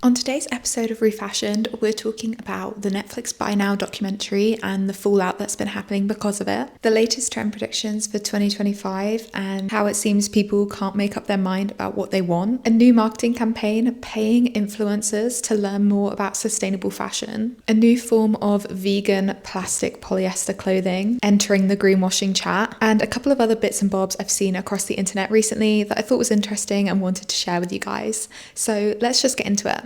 On today's episode of Refashioned, we're talking about the Netflix Buy Now documentary and the fallout that's been happening because of it, the latest trend predictions for 2025 and how it seems people can't make up their mind about what they want, a new marketing campaign paying influencers to learn more about sustainable fashion, a new form of vegan plastic polyester clothing entering the greenwashing chat, and a couple of other bits and bobs I've seen across the internet recently that I thought was interesting and wanted to share with you guys. So let's just get into it.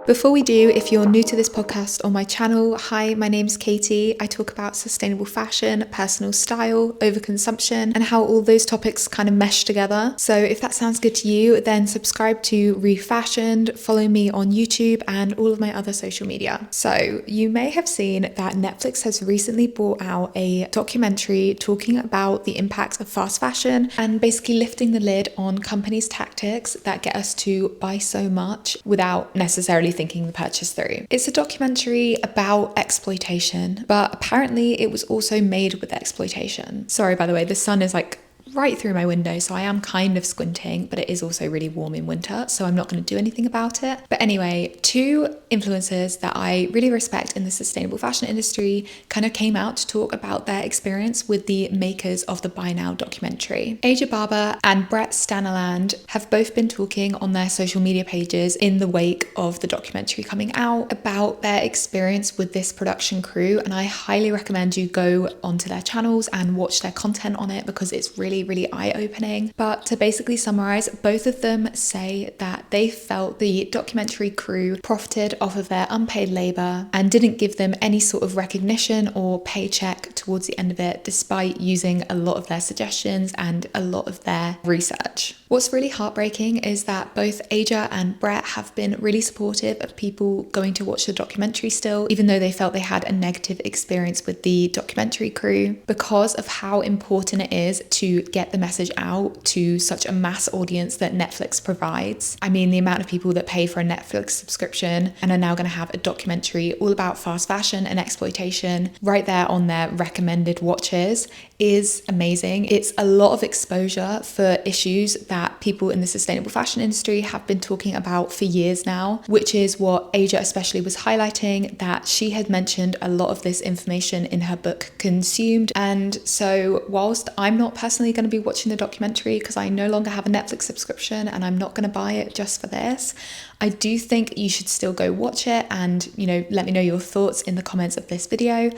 Before we do, if you're new to this podcast or my channel, hi, my name's Katie. I talk about sustainable fashion, personal style, overconsumption, and how all those topics kind of mesh together. So if that sounds good to you, then subscribe to Refashioned, follow me on YouTube and all of my other social media. So you may have seen that Netflix has recently brought out a documentary talking about the impact of fast fashion and basically lifting the lid on companies' tactics that get us to buy so much without necessarily thinking the purchase through. It's a documentary about exploitation, but apparently it was also made with exploitation. Sorry, by the way, the sun is like right through my window, so I am kind of squinting, but it is also really warm in winter, so I'm not going to do anything about it. But anyway, two influencers that I really respect in the sustainable fashion industry kind of came out to talk about their experience with the makers of the Buy Now documentary. Aja Barber and Brett Stanaland have both been talking on their social media pages in the wake of the documentary coming out about their experience with this production crew, and I highly recommend you go onto their channels and watch their content on it because it's really eye-opening. But to basically summarize, both of them say that they felt the documentary crew profited off of their unpaid labor and didn't give them any sort of recognition or paycheck towards the end of it, despite using a lot of their suggestions and a lot of their research. What's really heartbreaking is that both Aja and Brett have been really supportive of people going to watch the documentary still, even though they felt they had a negative experience with the documentary crew, because of how important it is to get the message out to such a mass audience that Netflix provides. I mean, the amount of people that pay for a Netflix subscription and are now going to have a documentary all about fast fashion and exploitation right there on their recommended watches is amazing. It's a lot of exposure for issues that people in the sustainable fashion industry have been talking about for years now, which is what Aja especially was highlighting, that she had mentioned a lot of this information in her book Consumed. And so whilst I'm not personally going to be watching the documentary because I no longer have a Netflix subscription and I'm not going to buy it just for this, I do think you should still go watch it and, let me know your thoughts in the comments of this video.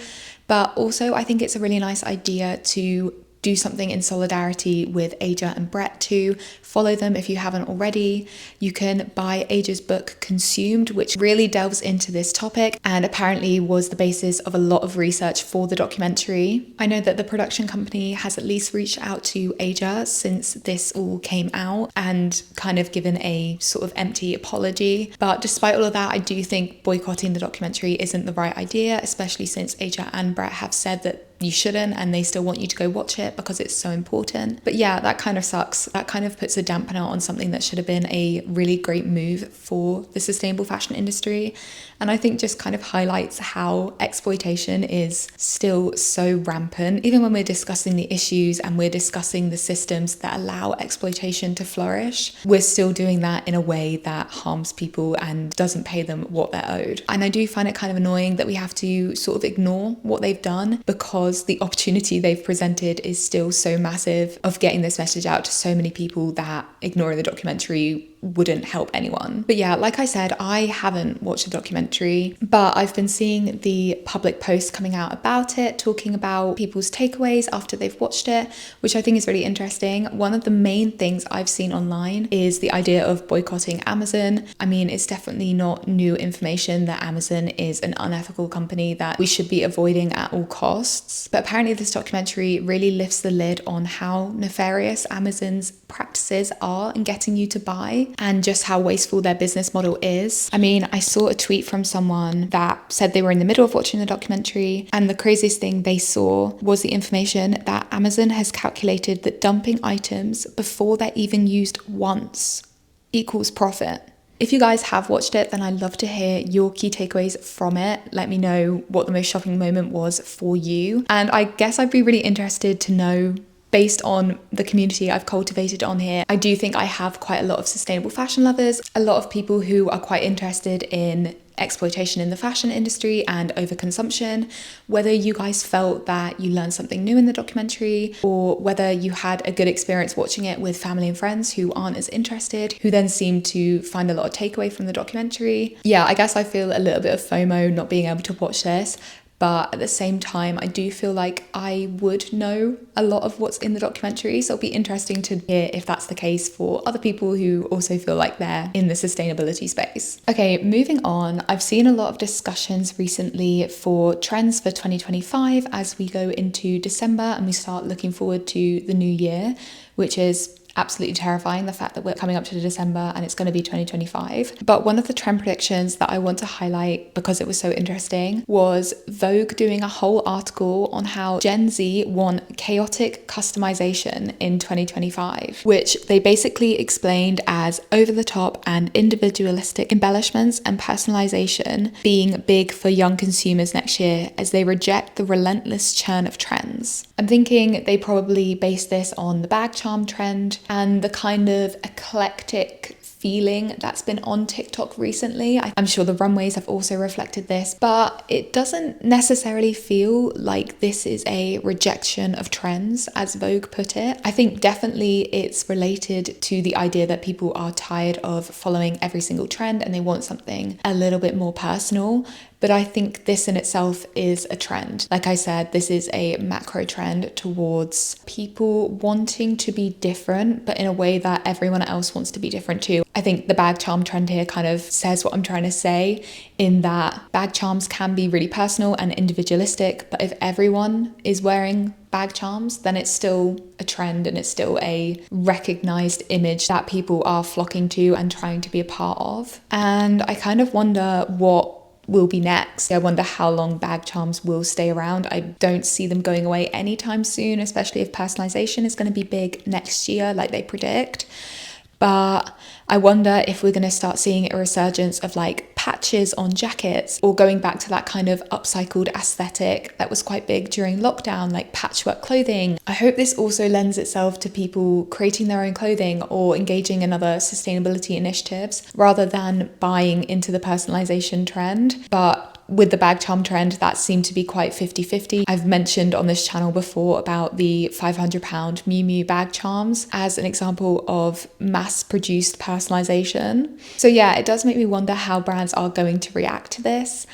But also I think it's a really nice idea to do something in solidarity with Aja and Brett too. Follow them if you haven't already. You can buy Aja's book Consumed, which really delves into this topic and apparently was the basis of a lot of research for the documentary. I know that the production company has at least reached out to Aja since this all came out and kind of given a sort of empty apology. But despite all of that, I do think boycotting the documentary isn't the right idea, especially since Aja and Brett have said that you shouldn't and they still want you to go watch it because it's so important. But yeah, that kind of sucks. That kind of puts a dampener on something that should have been a really great move for the sustainable fashion industry. And I think just kind of highlights how exploitation is still so rampant. Even when we're discussing the issues and we're discussing the systems that allow exploitation to flourish, we're still doing that in a way that harms people and doesn't pay them what they're owed. And I do find it kind of annoying that we have to sort of ignore what they've done because the opportunity they've presented is still so massive of getting this message out to so many people that ignoring the documentary wouldn't help anyone. But yeah, like I said, I haven't watched the documentary, but I've been seeing the public posts coming out about it, talking about people's takeaways after they've watched it, which I think is really interesting. One of the main things I've seen online is the idea of boycotting Amazon. I mean, it's definitely not new information that Amazon is an unethical company that we should be avoiding at all costs. But apparently this documentary really lifts the lid on how nefarious Amazon's practices are in getting you to buy and just how wasteful their business model is. I mean, I saw a tweet from someone that said they were in the middle of watching the documentary and the craziest thing they saw was the information that Amazon has calculated that dumping items before they're even used once equals profit. If you guys have watched it, then I'd love to hear your key takeaways from it. Let me know what the most shocking moment was for you. And I guess I'd be really interested to know based on the community I've cultivated on here, I do think I have quite a lot of sustainable fashion lovers, a lot of people who are quite interested in exploitation in the fashion industry and overconsumption. Whether you guys felt that you learned something new in the documentary, or whether you had a good experience watching it with family and friends who aren't as interested, who then seem to find a lot of takeaway from the documentary. Yeah, I guess I feel a little bit of FOMO not being able to watch this. But at the same time, I do feel like I would know a lot of what's in the documentary. So it'll be interesting to hear if that's the case for other people who also feel like they're in the sustainability space. Okay, moving on. I've seen a lot of discussions recently for trends for 2025 as we go into December and we start looking forward to the new year, which is absolutely terrifying, the fact that we're coming up to December and it's going to be 2025. But one of the trend predictions that I want to highlight because it was so interesting was Vogue doing a whole article on how Gen Z want chaotic customization in 2025, which they basically explained as over-the-top and individualistic embellishments and personalization being big for young consumers next year as they reject the relentless churn of trends. I'm thinking they probably based this on the bag charm trend and the kind of eclectic feeling that's been on TikTok recently. I'm sure the runways have also reflected this, but it doesn't necessarily feel like this is a rejection of trends, as Vogue put it. I think definitely it's related to the idea that people are tired of following every single trend and they want something a little bit more personal. But I think this in itself is a trend. Like I said, this is a macro trend towards people wanting to be different, but in a way that everyone else wants to be different too. I think the bag charm trend here kind of says what I'm trying to say, in that bag charms can be really personal and individualistic, but if everyone is wearing bag charms, then it's still a trend and it's still a recognized image that people are flocking to and trying to be a part of. And I kind of wonder what will be next. I wonder how long bag charms will stay around. I don't see them going away anytime soon, especially if personalization is going to be big next year like they predict. But I wonder if we're going to start seeing a resurgence of like patches on jackets, or going back to that kind of upcycled aesthetic that was quite big during lockdown, like patchwork clothing. I hope this also lends itself to people creating their own clothing or engaging in other sustainability initiatives rather than buying into the personalization trend. But with the bag charm trend, that seemed to be quite 50-50. I've mentioned on this channel before about the £500 Miu Miu bag charms as an example of mass-produced personalization. So yeah, it does make me wonder how brands are going to react to this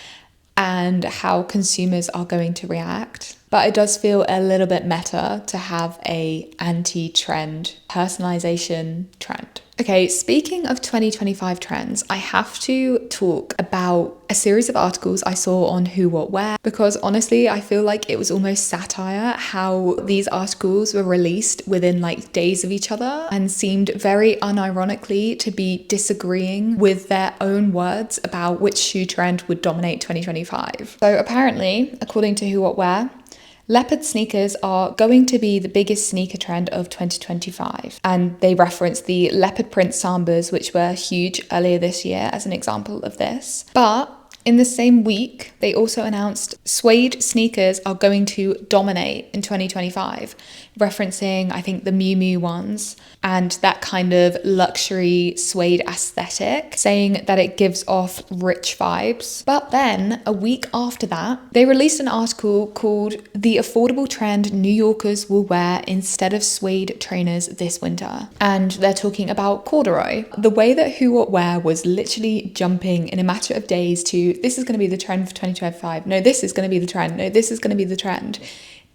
and how consumers are going to react. But it does feel a little bit meta to have a anti-trend personalization trend. Okay, speaking of 2025 trends, I have to talk about a series of articles I saw on Who What Wear, because honestly, I feel like it was almost satire how these articles were released within like days of each other and seemed very unironically to be disagreeing with their own words about which shoe trend would dominate 2025. So apparently, according to Who What Wear, leopard sneakers are going to be the biggest sneaker trend of 2025. And they reference the leopard print sambas, which were huge earlier this year, as an example of this. But in the same week, they also announced suede sneakers are going to dominate in 2025, referencing, I think, the Miu Miu ones and that kind of luxury suede aesthetic, saying that it gives off rich vibes. But then a week after that, they released an article called "The Affordable Trend New Yorkers Will Wear Instead of Suede Trainers This Winter." And they're talking about corduroy. The way that Who What Wear was literally jumping in a matter of days to, this is going to be the trend for 2025. No, this is going to be the trend. No, this is going to be the trend,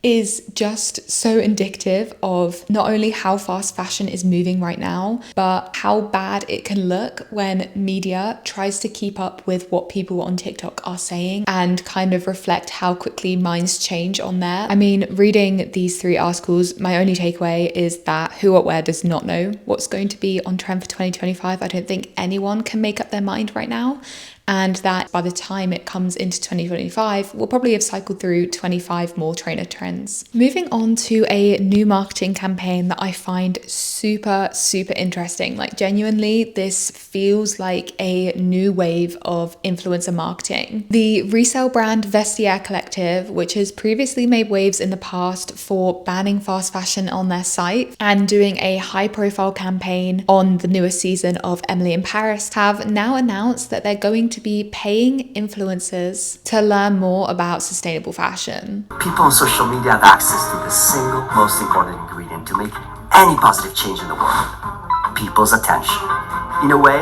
is just so indicative of not only how fast fashion is moving right now, but how bad it can look when media tries to keep up with what people on TikTok are saying and kind of reflect how quickly minds change on there. I mean, reading these three articles, my only takeaway is that Who What Wear does not know what's going to be on trend for 2025. I don't think anyone can make up their mind right now. and that by the time it comes into 2025, we'll probably have cycled through 25 more trainer trends. Moving on to a new marketing campaign that I find super interesting. Like genuinely, this feels like a new wave of influencer marketing. The resale brand Vestiaire Collective, which has previously made waves in the past for banning fast fashion on their site and doing a high profile campaign on the newest season of Emily in Paris, have now announced that they're going to be paying influencers to learn more about sustainable fashion. People on social media have access to the single most important ingredient to make any positive change in the world: people's attention. In a way,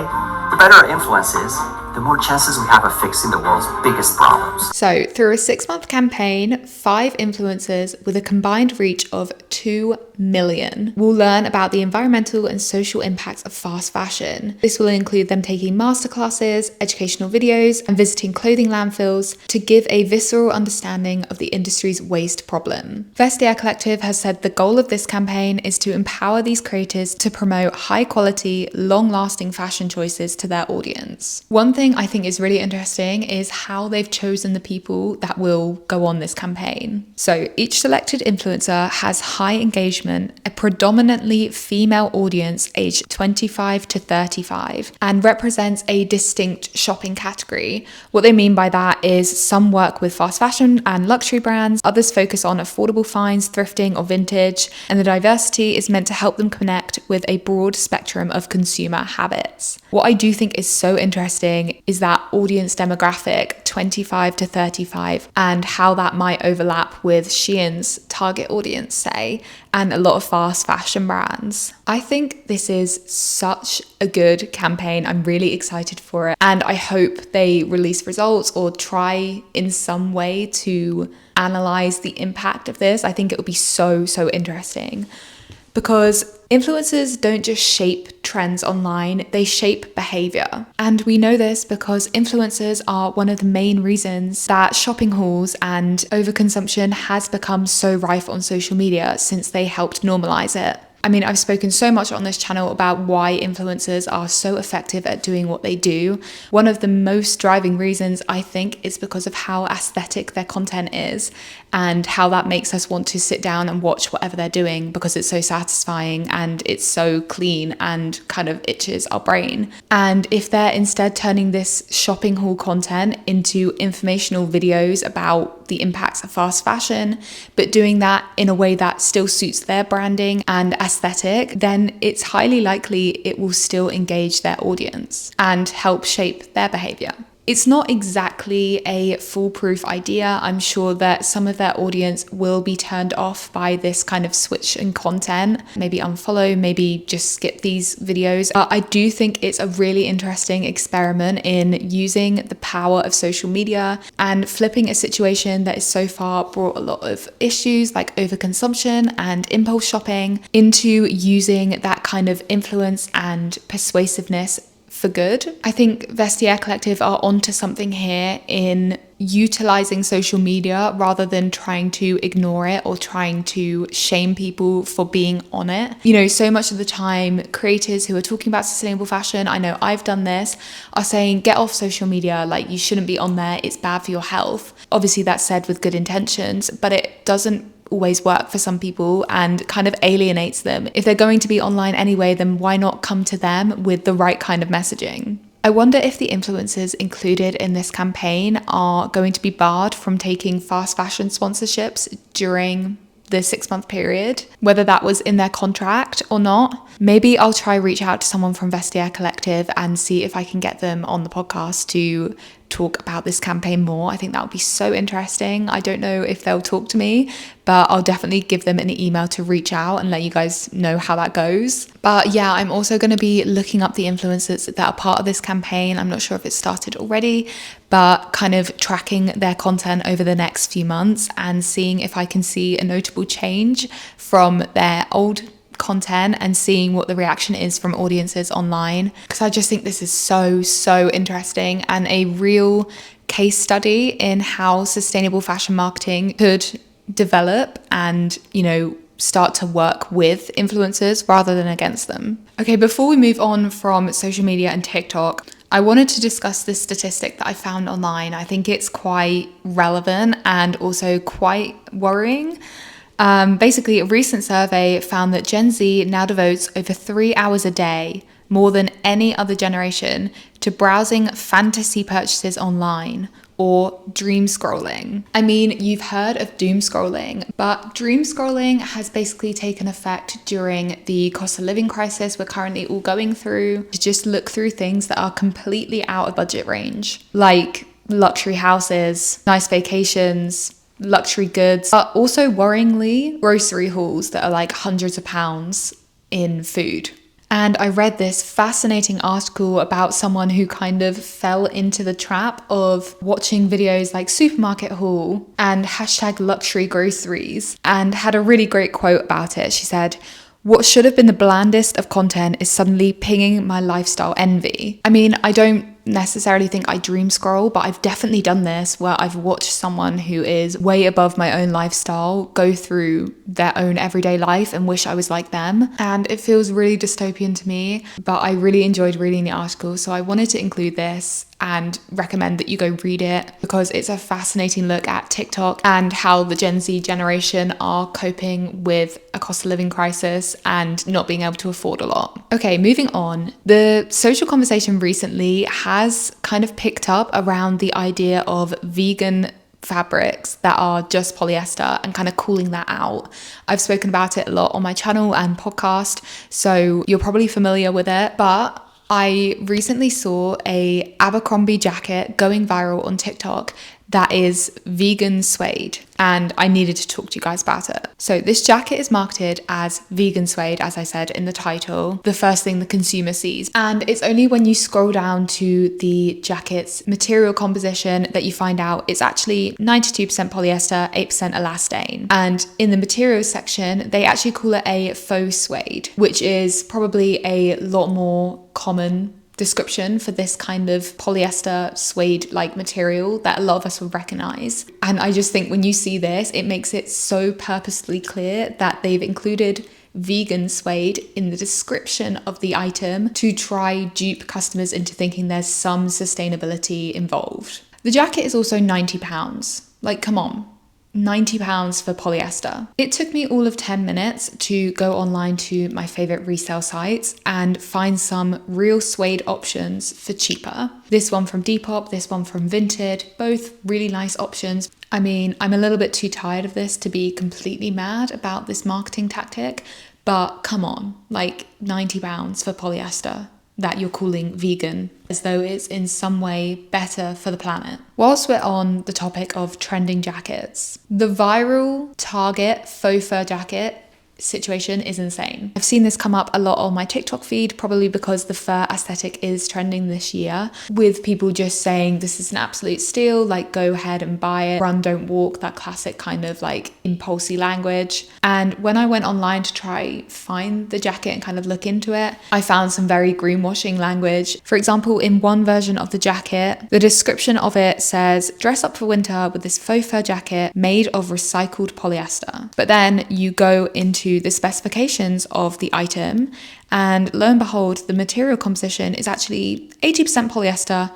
the better our influence is, the more chances we have of fixing the world's biggest problems. So through a 6-month campaign, 5 influencers with a combined reach of 2 million will learn about the environmental and social impacts of fast fashion. This will include them taking masterclasses, educational videos, and visiting clothing landfills to give a visceral understanding of the industry's waste problem. Vestiaire Collective has said the goal of this campaign is to empower these creators to promote high quality, long-lasting fashion choices to their audience. One thing I think is really interesting is how they've chosen the people that will go on this campaign. So each selected influencer has high engagement, a predominantly female audience aged 25 to 35, and represents a distinct shopping category. What they mean by that is some work with fast fashion and luxury brands, others focus on affordable finds, thrifting, or vintage, and the diversity is meant to help them connect with a broad spectrum of consumer habits. What I do think is so interesting is that audience demographic, 25 to 35, and how that might overlap with Shein's target audience, say, and a lot of fast fashion brands. I think this is such a good campaign. I'm really excited for it, and I hope they release results or try in some way to analyze the impact of this. I think it would be so interesting, because influencers don't just shape trends online, they shape behavior. And we know this because influencers are one of the main reasons that shopping hauls and overconsumption has become so rife on social media since they helped normalize it. I mean, I've spoken so much on this channel about why influencers are so effective at doing what they do. One of the most driving reasons, I think, is because of how aesthetic their content is and how that makes us want to sit down and watch whatever they're doing because it's so satisfying and it's so clean and kind of itches our brain. And if they're instead turning this shopping haul content into informational videos about the impacts of fast fashion, but doing that in a way that still suits their branding and aesthetic, then it's highly likely it will still engage their audience and help shape their behavior. It's not exactly a foolproof idea. I'm sure that some of their audience will be turned off by this kind of switch in content, maybe unfollow, maybe just skip these videos. But I do think it's a really interesting experiment in using the power of social media and flipping a situation that has so far brought a lot of issues like overconsumption and impulse shopping into using that kind of influence and persuasiveness for good. I think Vestiaire Collective are onto something here in utilizing social media rather than trying to ignore it or trying to shame people for being on it. You know, so much of the time, creators who are talking about sustainable fashion, I know I've done this, are saying, get off social media, like you shouldn't be on there, it's bad for your health. Obviously that's said with good intentions, but it doesn't always work for some people and kind of alienates them. If they're going to be online anyway, then why not come to them with the right kind of messaging? I wonder if the influencers included in this campaign are going to be barred from taking fast fashion sponsorships during the 6-month period, whether that was in their contract or not. Maybe I'll try reach out to someone from Vestiaire Collective and see if I can get them on the podcast to talk about this campaign more. I think that would be so interesting. I don't know if they'll talk to me, but I'll definitely give them an email to reach out and let you guys know how that goes. But yeah, I'm also going to be looking up the influencers that are part of this campaign. I'm not sure if it started already, but kind of tracking their content over the next few months and seeing if I can see a notable change from their old content and seeing what the reaction is from audiences online, because I just think this is so interesting and a real case study in how sustainable fashion marketing could develop and, you know, start to work with influencers rather than against them. Okay, before we move on from social media and TikTok, I wanted to discuss this statistic that I found online. I think it's quite relevant and also quite worrying. Basically, a recent survey found that Gen Z now devotes over 3 hours a day, more than any other generation, to browsing fantasy purchases online or dream scrolling. I mean, you've heard of doom scrolling, but dream scrolling has basically taken effect during the cost of living crisis we're currently all going through, to just look through things that are completely out of budget range, like luxury houses, nice vacations, luxury goods, but also worryingly grocery hauls that are like hundreds of pounds in food. And I read this fascinating article about someone who kind of fell into the trap of watching videos like supermarket haul and hashtag luxury groceries, and had a really great quote about it. She said, "What should have been the blandest of content is suddenly pinging my lifestyle envy." I mean, I don't necessarily think I dream scroll, but I've definitely done this where I've watched someone who is way above my own lifestyle go through their own everyday life and wish I was like them. And it feels really dystopian to me, but I really enjoyed reading the article. So I wanted to include this and recommend that you go read it, because it's a fascinating look at TikTok and how the Gen Z generation are coping with a cost of living crisis and not being able to afford a lot. Okay, moving on. The social conversation recently has kind of picked up around the idea of vegan fabrics that are just polyester and kind of calling that out. I've spoken about it a lot on my channel and podcast, so you're probably familiar with it, but I recently saw a Abercrombie jacket going viral on TikTok that is vegan suede, and I needed to talk to you guys about it. So this jacket is marketed as vegan suede, as I said in the title, the first thing the consumer sees. And it's only when you scroll down to the jacket's material composition that you find out it's actually 92% polyester, 8% elastane. And in the materials section, they actually call it a faux suede, which is probably a lot more common description for this kind of polyester suede-like material that a lot of us would recognize. And I just think when you see this, it makes it so purposely clear that they've included vegan suede in the description of the item to try dupe customers into thinking there's some sustainability involved. The jacket is also £90. Like, come on. £90 for polyester. It took me all of 10 minutes to go online to my favorite resale sites and find some real suede options for cheaper. This one from Depop, this one from Vinted, both really nice options. I mean, I'm a little bit too tired of this to be completely mad about this marketing tactic, but come on, like £90 for polyester that you're calling vegan, as though it's in some way better for the planet. Whilst we're on the topic of trending jackets, the viral Target faux fur jacket situation is insane. I've seen this come up a lot on my TikTok feed, probably because the fur aesthetic is trending this year, with people just saying this is an absolute steal, like go ahead and buy it, run, don't walk, that classic kind of like impulsy language. And when I went online to try find the jacket and kind of look into it, I found some very greenwashing language. For example, in one version of the jacket, the description of it says, dress up for winter with this faux fur jacket made of recycled polyester. But then you go into the specifications of the item, and lo and behold, the material composition is actually 80% polyester,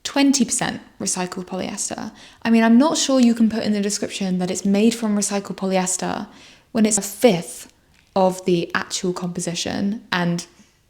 20% recycled polyester. I mean, I'm not sure you can put in the description that it's made from recycled polyester when it's a fifth of the actual composition and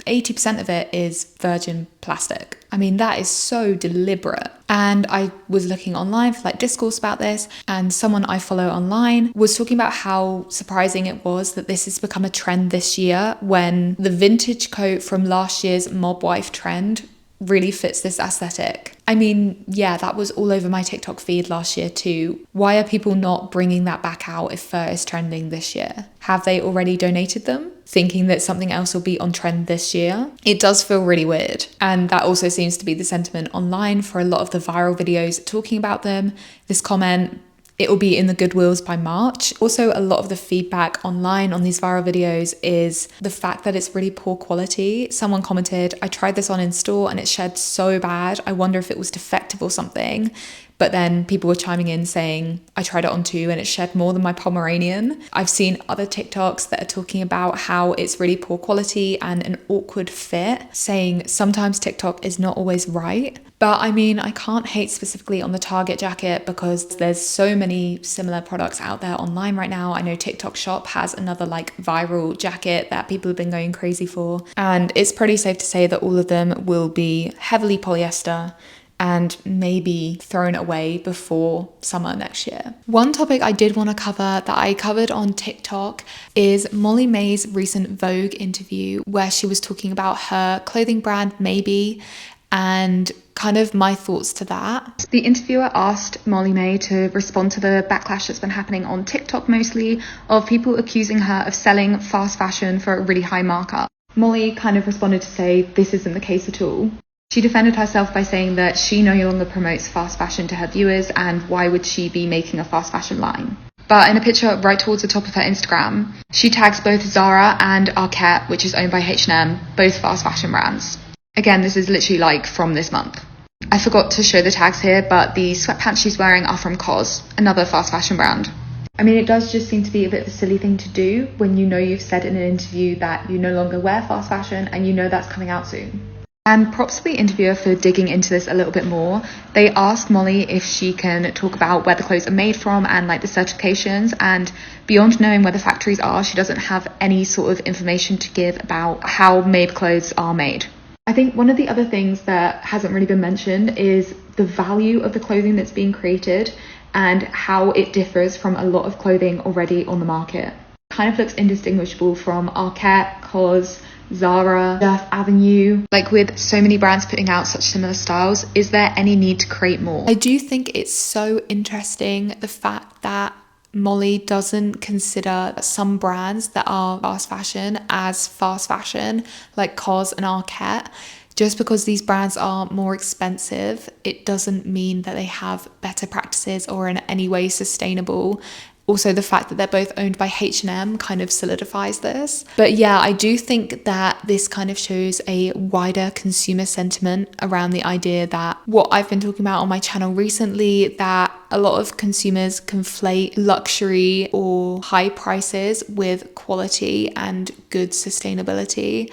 80% of it is virgin plastic. I mean, that is so deliberate. And I was looking online for like discourse about this, and someone I follow online was talking about how surprising it was that this has become a trend this year, when the vintage coat from last year's mob wife trend really fits this aesthetic. I mean, yeah, that was all over my TikTok feed last year too. Why are people not bringing that back out if fur is trending this year? Have they already donated them, thinking that something else will be on trend this year? It does feel really weird. And that also seems to be the sentiment online for a lot of the viral videos talking about them. This comment, it will be in the Goodwills by March. Also, a lot of the feedback online on these viral videos is the fact that it's really poor quality. Someone commented, I tried this on in store and it shed so bad. I wonder if it was defective or something. But then people were chiming in saying, I tried it on too and it shed more than my Pomeranian. I've seen other TikToks that are talking about how it's really poor quality and an awkward fit, saying sometimes TikTok is not always right. But I mean, I can't hate specifically on the Target jacket because there's so many similar products out there online right now. I know TikTok Shop has another like viral jacket that people have been going crazy for. And it's pretty safe to say that all of them will be heavily polyester and maybe thrown away before summer next year. One topic I did want to cover that I covered on TikTok is Mae Maebe's recent Vogue interview where she was talking about her clothing brand Mae Maebe and kind of my thoughts to that. The interviewer asked Mae Maebe to respond to the backlash that's been happening on TikTok mostly of people accusing her of selling fast fashion for a really high markup. Molly kind of responded to say this isn't the case at all. She defended herself by saying that she no longer promotes fast fashion to her viewers and why would she be making a fast fashion line. But in a picture right towards the top of her Instagram, she tags both Zara and Arket, which is owned by H&M, both fast fashion brands. Again, this is literally like from this month. I forgot to show the tags here, but the sweatpants she's wearing are from COS, another fast fashion brand. I mean, it does just seem to be a bit of a silly thing to do when you know you've said in an interview that you no longer wear fast fashion and you know that's coming out soon. And props to the interviewer for digging into this a little bit more. They asked Molly if she can talk about where the clothes are made from and like the certifications, and beyond knowing where the factories are, she doesn't have any sort of information to give about how Maebe clothes are made. I think one of the other things that hasn't really been mentioned is the value of the clothing that's being created and how it differs from a lot of clothing already on the market. Kind of looks indistinguishable from Arket, COS, Zara, Fifth Avenue. Like with so many brands putting out such similar styles, is there any need to create more? I do think it's so interesting the fact that Molly doesn't consider some brands that are fast fashion as fast fashion, like COS and Arket. Just because these brands are more expensive, it doesn't mean that they have better practices or in any way sustainable. Also, the fact that they're both owned by H&M kind of solidifies this. But yeah, I do think that this kind of shows a wider consumer sentiment around the idea that what I've been talking about on my channel recently, that a lot of consumers conflate luxury or high prices with quality and good sustainability,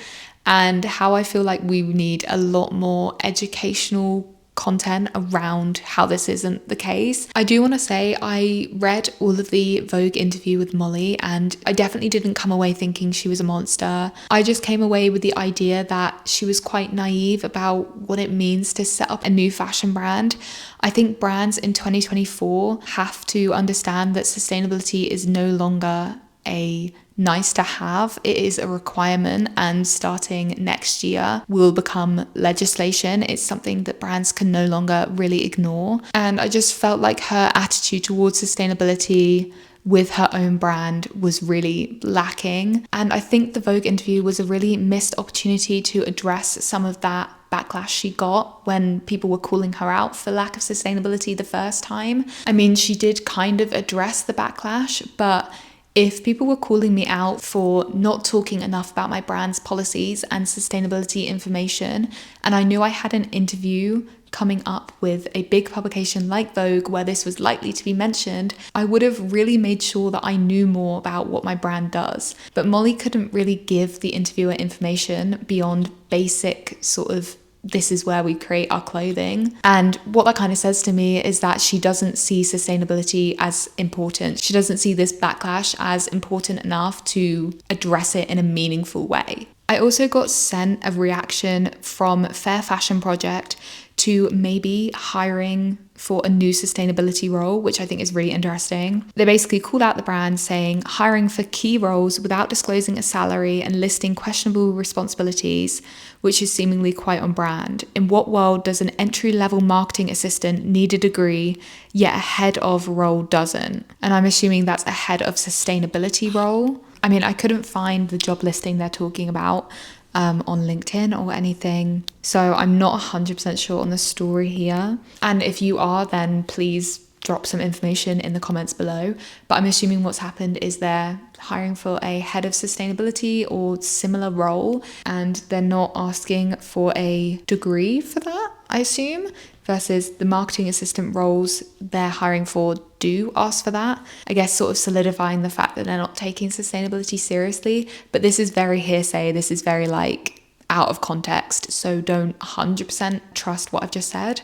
and how I feel like we need a lot more educational content around how this isn't the case. I do want to say I read all of the Vogue interview with Molly and I definitely didn't come away thinking she was a monster. I just came away with the idea that she was quite naive about what it means to set up a new fashion brand. I think brands in 2024 have to understand that sustainability is no longer a nice to have, it is a requirement, and starting next year will become legislation. It's something that brands can no longer really ignore. And I just felt like her attitude towards sustainability with her own brand was really lacking. And I think the Vogue interview was a really missed opportunity to address some of that backlash she got when people were calling her out for lack of sustainability the first time. I mean, she did kind of address the backlash, but if people were calling me out for not talking enough about my brand's policies and sustainability information, and I knew I had an interview coming up with a big publication like Vogue where this was likely to be mentioned, I would have really made sure that I knew more about what my brand does. But Molly couldn't really give the interviewer information beyond basic sort of this is where we create our clothing. And what that kind of says to me is that she doesn't see sustainability as important. She doesn't see this backlash as important enough to address it in a meaningful way. I also got sent a reaction from Fair Fashion Project to maybe hiring for a new sustainability role, which I think is really interesting. They basically called out the brand saying hiring for key roles without disclosing a salary and listing questionable responsibilities, which is seemingly quite on brand. In what world does an entry-level marketing assistant need a degree, yet a head of role doesn't? And I'm assuming that's a head of sustainability role. I mean, I couldn't find the job listing they're talking about on LinkedIn or anything. So I'm not 100% sure on the story here. And if you are, then please drop some information in the comments below. But I'm assuming what's happened is they're hiring for a head of sustainability or similar role, and they're not asking for a degree for that. I assume, versus the marketing assistant roles they're hiring for do ask for that. I guess sort of solidifying the fact that they're not taking sustainability seriously. But this is very hearsay. This is very like out of context. So don't 100% trust what I've just said.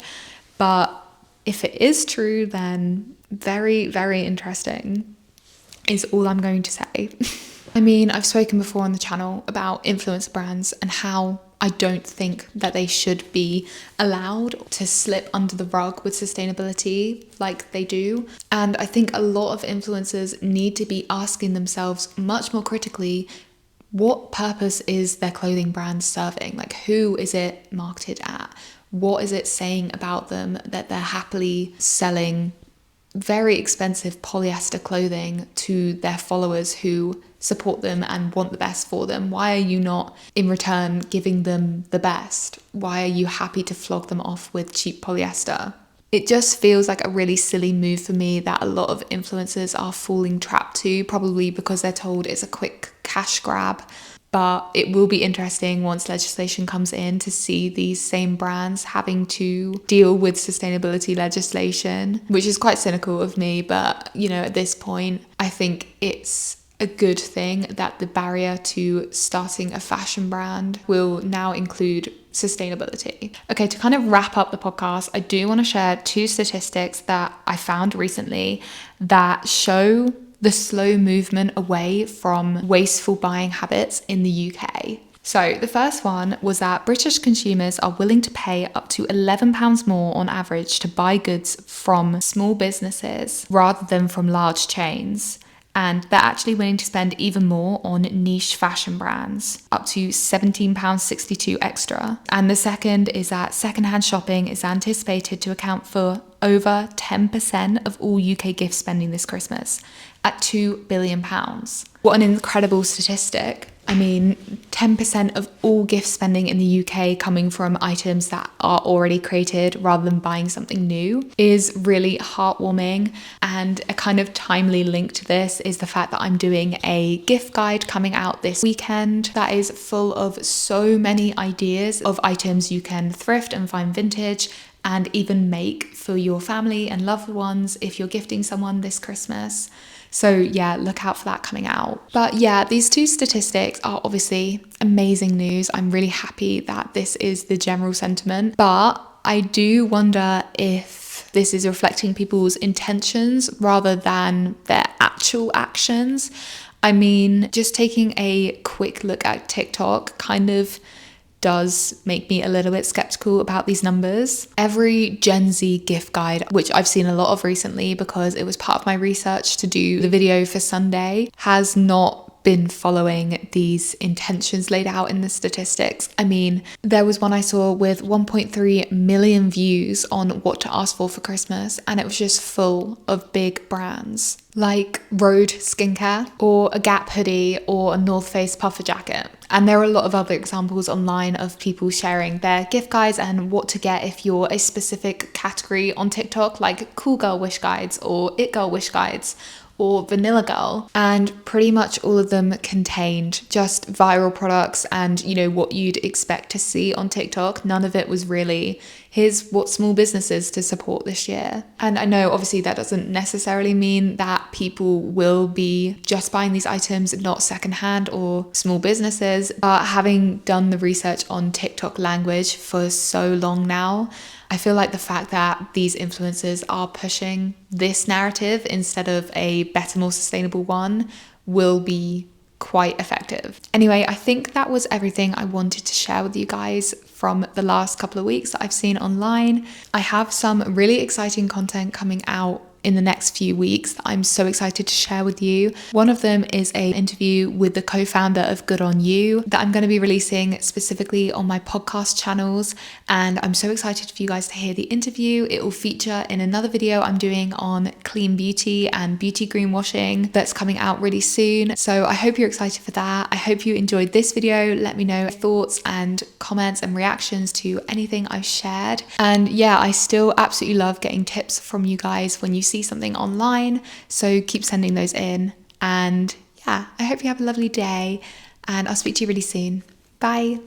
But if it is true, then very, very interesting is all I'm going to say. I mean, I've spoken before on the channel about influencer brands and how I don't think that they should be allowed to slip under the rug with sustainability like they do. And I think a lot of influencers need to be asking themselves much more critically, what purpose is their clothing brand serving? Like, who is it marketed at? What is it saying about them that they're happily selling very expensive polyester clothing to their followers who support them and want the best for them? Why are you not in return giving them the best? Why are you happy to flog them off with cheap polyester? It just feels like a really silly move for me that a lot of influencers are falling trap to, probably because they're told it's a quick cash grab. But it will be interesting once legislation comes in to see these same brands having to deal with sustainability legislation, which is quite cynical of me. But, you know, at this point, I think it's a good thing that the barrier to starting a fashion brand will now include sustainability. Okay, to kind of wrap up the podcast, I do want to share 2 statistics that I found recently that show the slow movement away from wasteful buying habits in the UK. So the first one was that British consumers are willing to pay up to £11 more on average to buy goods from small businesses rather than from large chains. And they're actually willing to spend even more on niche fashion brands, up to £17.62 extra. And the second is that secondhand shopping is anticipated to account for over 10% of all UK gift spending this Christmas, at £2 billion. What an incredible statistic. I mean, 10% of all gift spending in the UK coming from items that are already created rather than buying something new is really heartwarming. And a kind of timely link to this is the fact that I'm doing a gift guide coming out this weekend that is full of so many ideas of items you can thrift and find vintage and even make for your family and loved ones if you're gifting someone this Christmas. So yeah, look out for that coming out. But yeah, these 2 statistics are obviously amazing news. I'm really happy that this is the general sentiment, but I do wonder if this is reflecting people's intentions rather than their actual actions. I mean, just taking a quick look at TikTok kind of does make me a little bit skeptical about these numbers. Every Gen Z gift guide, which I've seen a lot of recently because it was part of my research to do the video for Sunday, has not been following these intentions laid out in the statistics. I mean, there was one I saw with 1.3 million views on what to ask for Christmas, and it was just full of big brands like Rhode skincare or a Gap hoodie or a North Face puffer jacket. And there are a lot of other examples online of people sharing their gift guides and what to get if you're a specific category on TikTok, like Cool Girl Wish Guides or It Girl Wish Guides or Vanilla Girl. And pretty much all of them contained just viral products and, you know, what you'd expect to see on TikTok. None of it was really, here's what small businesses to support this year. And I know obviously that doesn't necessarily mean that people will be just buying these items, not secondhand or small businesses, but having done the research on TikTok language for so long now, I feel like the fact that these influencers are pushing this narrative instead of a better, more sustainable one will be quite effective. Anyway, I think that was everything I wanted to share with you guys from the last couple of weeks that I've seen online. I have some really exciting content coming out in the next few weeks that I'm so excited to share with you. One of them is an interview with the co-founder of Good On You that I'm going to be releasing specifically on my podcast channels, and I'm so excited for you guys to hear the interview. It will feature in another video I'm doing on clean beauty and beauty greenwashing that's coming out really soon. So I hope you're excited for that. I hope you enjoyed this video. Let me know your thoughts and comments and reactions to anything I've shared. And yeah, I still absolutely love getting tips from you guys when you see something online, so keep sending those in. And yeah, I hope you have a lovely day, and I'll speak to you really soon. Bye.